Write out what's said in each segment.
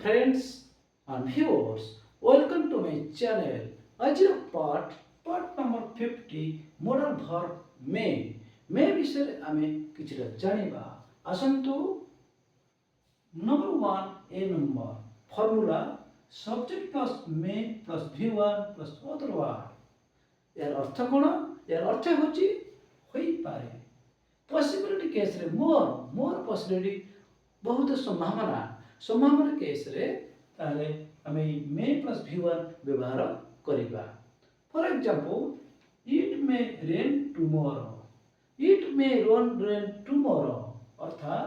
friends and viewers, welcome to my channel. Ajir part number 50 modal verb may विषय आमे किछिटा जानिबा आसंतु number 1 a number formula subject plus may plus v1 plus other word यार अर्थ कोन यार अर्थ होची होई पारे possibility case रे more possibility बहुत संभावना केस रे ताले आमे मे प्लस v1 व्यवहार करिबा for example it may rain tomorrow अर्थात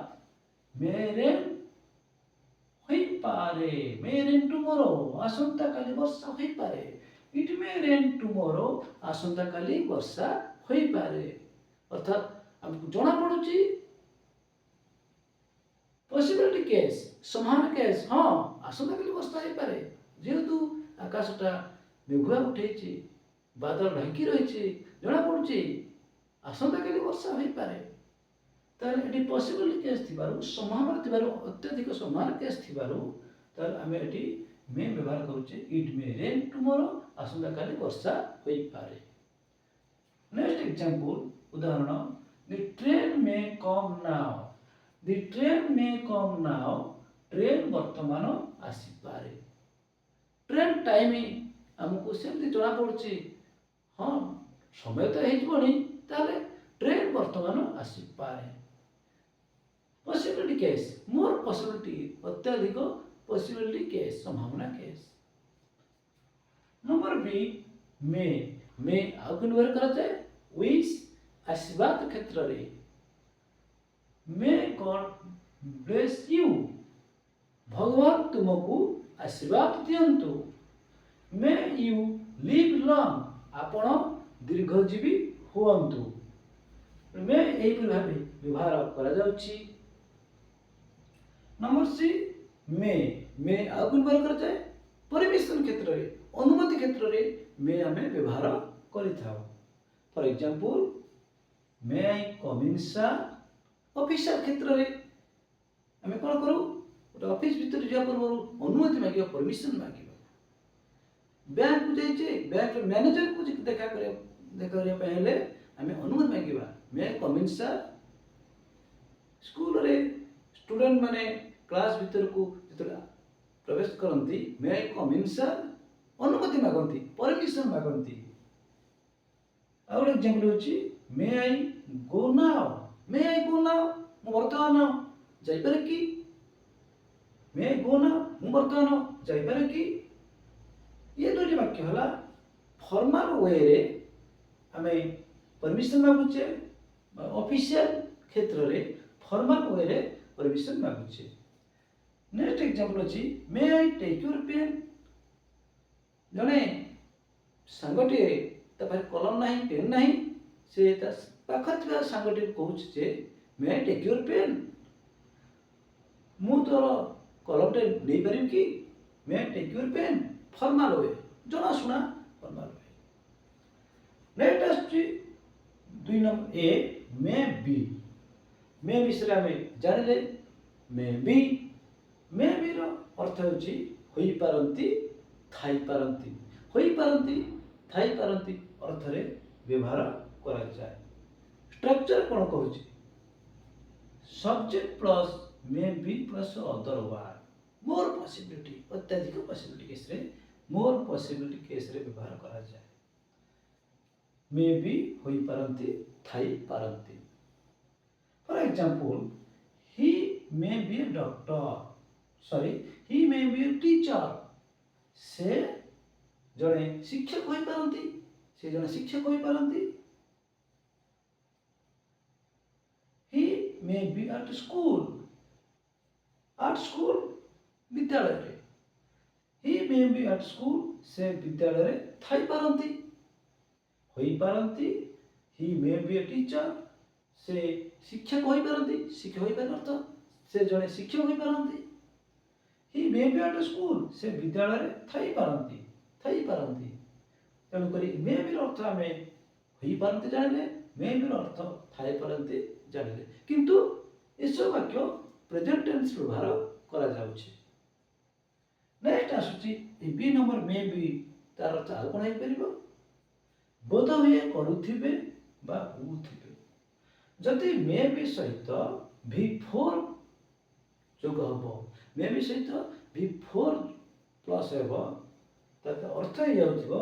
मे रेन होई टुमारो आसंता काली वर्षा होई पारे इट मे रेन टुमारो आसंता काली वर्षा होई पारे अर्थात हमको जना पड़ुची पॉसिबिलिटी केस समान केस हाँ आसंता काली वर्षा होई पारे जेहेतु आकाशटा मेघुआ उठेछि बादल ढांकी रहिछि जना पड़ुची आसंता काली वर्षा होई पारे तार एटी पॉसिबिलिटी केस थिबारु संभावना थिबारु अत्यधिक समान केस थिबारु तार आमे एटी मे व्यवहार करूचे इट मे रेन टुमारो आसंता काली वर्षा होई पारे नेक्स्ट एग्जांपल उदाहरण the train may come now train वर्तमान आसी पारे ट्रेन टाइमिंग हमको सेमती जना पड़ुची हाँ समय तो हेजबनी ताले ट्रेन वर्तमान आसी पारे पॉसिबिलिटी केस मोर पॉसिबिलिटी अत्यधिक पॉसिबिलिटी केस संभावना केस नंबर बी मे आगुन व्यवहार करा जाए विश आशीर्वाद क्षेत्र रे मे गॉड ब्लेस यू भगवान तुमको आशीर्वाद दियंतु मे यू लिव लॉन्ग आपण दीर्घजीवी हुअंतु मे एही भाबे व्यवहार करा जाउची नंबर सी मे आगुन व्यवहार करा जाए परमिशन क्षेत्र रे अनुमति क्षेत्र रे मे आमे व्यवहार करिथाउ for example may I come in sir official क्षेत्र रे आमे कोन करू गोटे ऑफिस भीतर जा पूर्व अनुमति मागियो परमिशन मागियो बैंक को जाइए बैंक मैनेजर को देखा करिया पहले आमे अनुमति मागिबा मे कम इन सर स्कूल रे स्टूडेंट माने क्लास भीतर को जेतला प्रवेश करंती मे आई कम इन सर अनुमति मागंती परमिशन मागंती और एग्जांपल होची मे आई गो नाउ मु वर्तमान जाई पारे की मे गो नाउ मु वर्तमान जाई पारे की ये दुईटी वाक्य हला फॉर्मल वे रे हमें परमिशन मागुचे ऑफिशियल क्षेत्र रे फॉर्मल वे रे परमिशन मागुचे नेक्स्ट एग्जांपल अछि मे आई टेक योर पेन जने संगटे त भाई कलम नहीं पेन नहीं से त पाखर थिबा संगटे कहूछ जे may I take your pen मु तोर कलमटे नै परिम की may I take your pen formal way जना सुना फॉर्मल वे नेक्स्ट दुई नंबर ए मे विषय हमें जानले मे बी रो अर्थ होची होई पारंती थाई पारंती अर्थ रे व्यवहार करा जाए स्ट्रक्चर कोन कहूची subject plus may be plus other word more possibility अत्यधिक पॉसिबिलिटी केस रे मोर पॉसिबिलिटी केस रे व्यवहार करा जाए मे बी होई पारंती थाई पारंती for example he may be a he may be a teacher से जड़े शिक्षक होई पारंती he may be at school विद्यालय रे he may be at school से विद्यालय रे थाई पारंती होई पारंती he may be a teacher से शिक्षक होई पारंती अर्थ से जड़े शिक्षक होई पारंती he may be at school से विद्यालय रे थाई पारंती तेणु करी मे बी अर्थ हमें होई पारंती जानले मे बी अर्थ थाई पारंती जानले किंतु एसब वाक्य प्रेजेंट टेंस व्यवहार करा जाउछि नेक्स्ट आसुची बी नंबर मे बी तार अर्थ आउ कौन हो बोध हुए करुथिबे बा होउथिबे जदि मे बी सहित V4 जोग हम मे बी सहित V4 प्लस हेब तार अर्थ हो जाउथिबो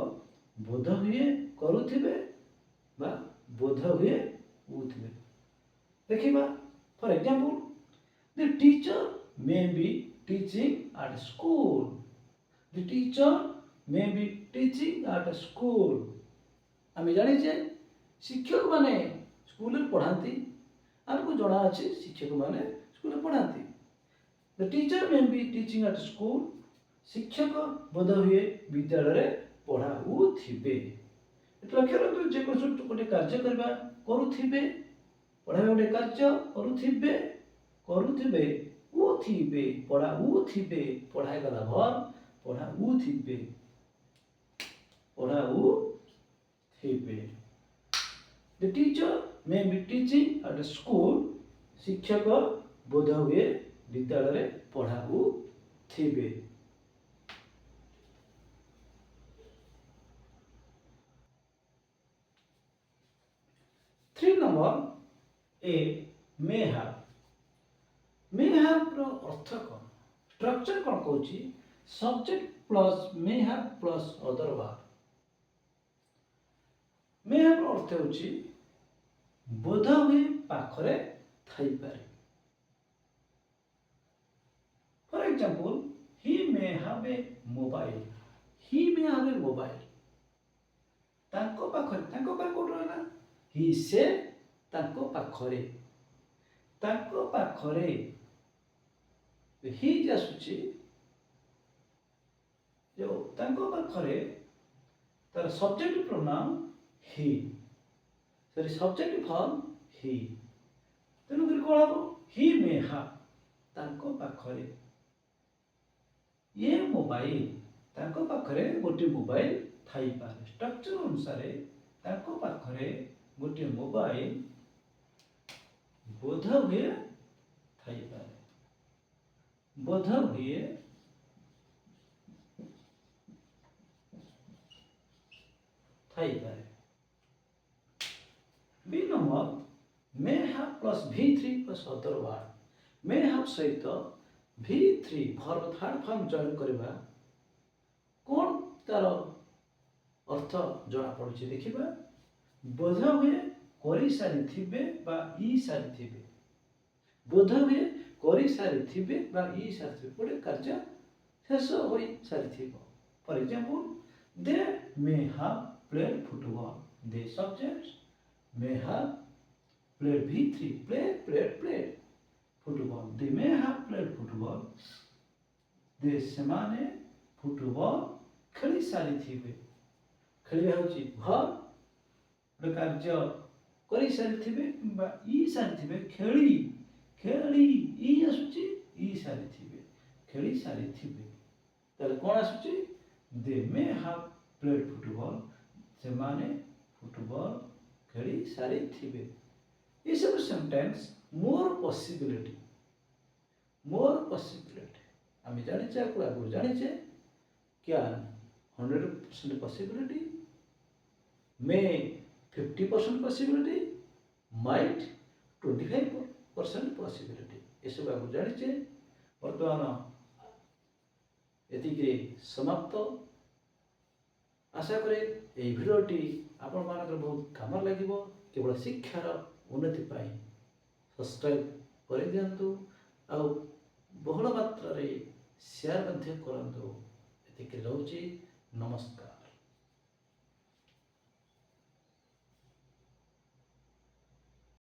बोध हुए करुथिबे बा बोध हुए होउथिबे देखिबा for example the teacher may be teaching at school the teacher may be teaching at a school आम जाने शिक्षक माने स्कूल पढ़ाती आमको जना अच्छे शिक्षक माने स्कूल पढ़ाती the teacher may be teaching at school शिक्षक बोध हुए विद्यालय पढ़ाऊथिबे लक्ष्य रखु जेकोसी गोटे कार्य करबा करुथिबे पढ़ाबा गोटे कार्य करुथिबे करुथिबे उथिबे पढ़ाऊथिबे पढ़ाई गला भर पढ़ाऊथिबे पढ़ाऊथिबे the teacher may be teaching at school शिक्षक बोध हुए विद्यालय पढ़ाऊथिबे 3 नंबर ए मे हैव रो अर्थ कौन स्ट्रक्चर कौन कहूँ subject plus may have plus other verb may have रो अर्थ होची बोध हुए पाखरे थाई पारे for example he may have a mobile तांको पाखरे कोड रहला ही से तांको पाखरे ही जासुची जो तांको पाखरे तार सब्जेक्ट प्रोनाउन ही सॉरी सब्जेक्ट फॉर्म ही तेणु कर कोन हबो ही मे हैव तांको पाखरे ये मोबाइल तांको पाखरे गोटे मोबाइल थाई पारे स्ट्रक्चर अनुसार तांको पाखरे गोटे मोबाइल बोध हुए थाई पारे बोध हुए थाई पारे be number may have plus V3 plus other word may have सहित V3 verb third form join करबा कोन तार अर्थ जना पड़ुछि देखिबा बोध हुए करी सारी थिबे बा ई सारी थिबे बोध हुए करी सारी थिबे बा ई सारी थिबे गोटे कार्य शेष होई सारी थिबो for example they may have played football they subject may have played V3 played football they may have played football they सेमाने फुटबॉल खेली सारी थिबे खेलिया होची वर्ब कार्य करी सारी थिबे बा ई सारी थिबे खेली ई आसुची ई सारी थिबे खेली सारी थिबे ताले कोन आसुची दे मे हैव प्लेड फुटबॉल से माने फुटबॉल खेली सारी थिबे ये सब सेंटेंस मोर पॉसिबिलिटी आम जानिचे को आगु जानिचे क्या 100% पॉसिबिलिटी मे 50% possibility might 25% possibility ये सब आप जानिचे वर्तमान एतिके समाप्त आशा करे এই ভিডিওটি आपण मानकर बहुत काम लागिवो केवल शिक्षार उन्नति पाई सब्सक्राइब कर दियंतु आ बहुल मात्रा रे शेयर मध्य करंतु एतिके रहउची नमस्कार।